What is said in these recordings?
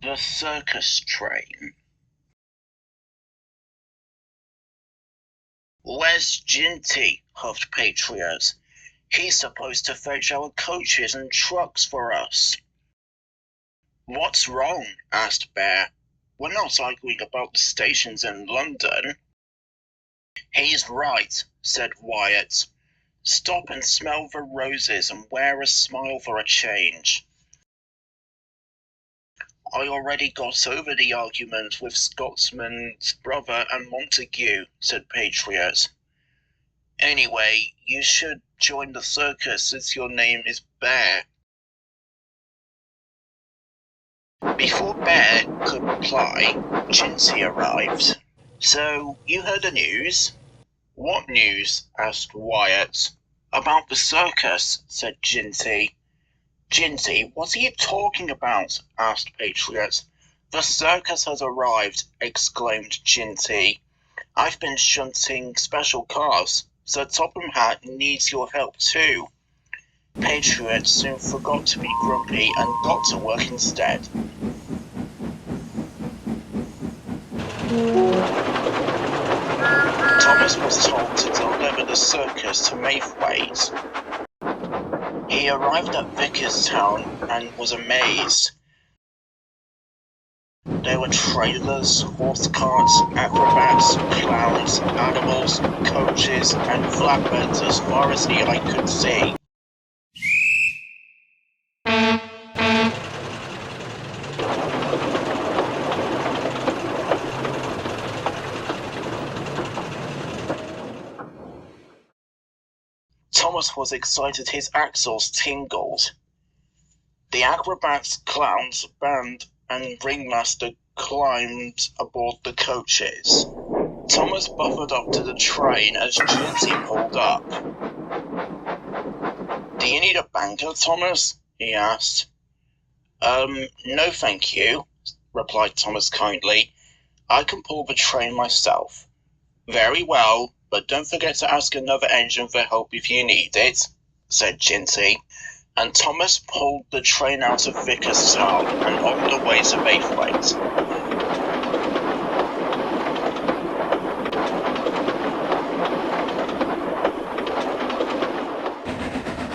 The circus train. Where's Jinty? Huffed Patriot. He's supposed to fetch our coaches and trucks for us. What's wrong? Asked Bear. We're not arguing about the stations in London. He's right, said Wyatt. Stop and smell the roses and wear a smile for a change. I already got over the argument with Scotsman's brother and Montague, said Patriot. Anyway, you should join the circus since your name is Bear. Before Bear could reply, Jinty arrived. So, you heard the news? What news? Asked Wyatt. About the circus, said Jinty. Jinty, what are you talking about? Asked Patriot. The circus has arrived, exclaimed Jinty. I've been shunting special cars, so Topham Hatt needs your help too. Patriot soon forgot to be grumpy and got to work instead. Thomas was told to deliver the circus to Mayfwaite. He arrived at Vickerstown and was amazed. There were trailers, horse carts, acrobats, clowns, animals, coaches, and flatbeds as far as the eye could see. Thomas was excited his axles tingled. The acrobats, clowns, band, and ringmaster climbed aboard the coaches. Thomas buffered up to the train as Jinty pulled up. Do you need a banker, Thomas? He asked. No thank you, replied Thomas kindly. I can pull the train myself. Very well, but don't forget to ask another engine for help if you need it, said Jinty, and Thomas pulled the train out of Vickerstown and on the way to Mayfwaite.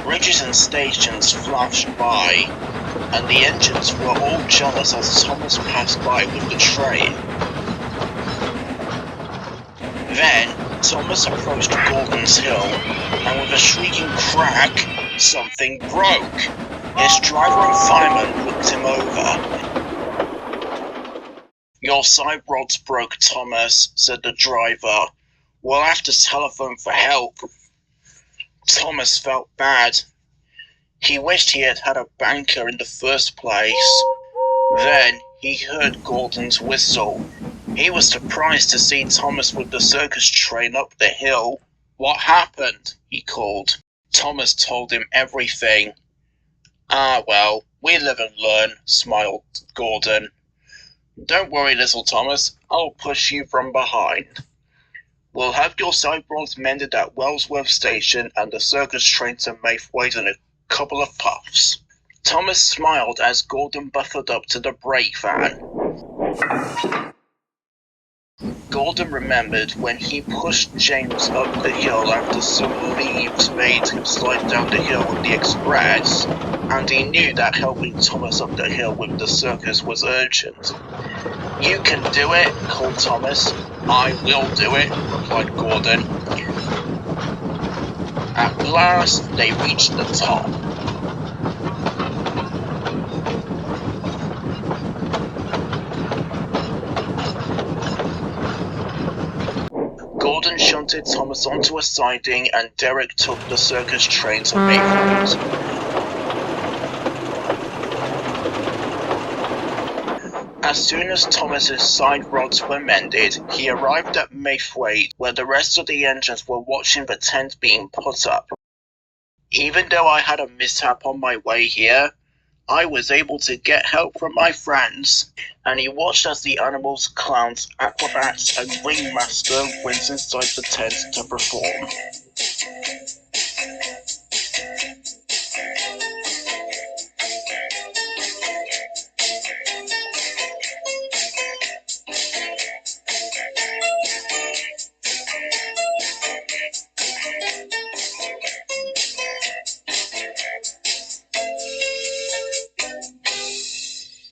Bridges and stations flashed by, and the engines were all jealous as Thomas passed by with the train. Then, Thomas approached Gordon's Hill, and with a shrieking crack, something broke. His driver and fireman looked him over. Your side rods broke, Thomas, said the driver. We'll have to telephone for help. Thomas felt bad. He wished he had had a banker in the first place. Then he heard Gordon's whistle. He was surprised to see Thomas with the circus train up the hill. What happened? He called. Thomas told him everything. Ah, well, we live and learn, smiled Gordon. Don't worry, little Thomas, I'll push you from behind. We'll have your side rods mended at Wellsworth Station and the circus train to Mayfwaite in a couple of puffs. Thomas smiled as Gordon buffered up to the brake van. Gordon remembered when he pushed James up the hill after some leaves made him slide down the hill with the express, and he knew that helping Thomas up the hill with the circus was urgent. You can do it, called Thomas. I will do it, replied Gordon. At last, they reached the top. Gordon shunted Thomas onto a siding and Derek took the circus train to Mayfwaite. As soon as Thomas's side rods were mended, he arrived at Mayfwaite, where the rest of the engines were watching the tent being put up. Even though I had a mishap on my way here, I was able to get help from my friends, and he watched as the animals, clowns, acrobats, and ringmaster went inside the tent to perform.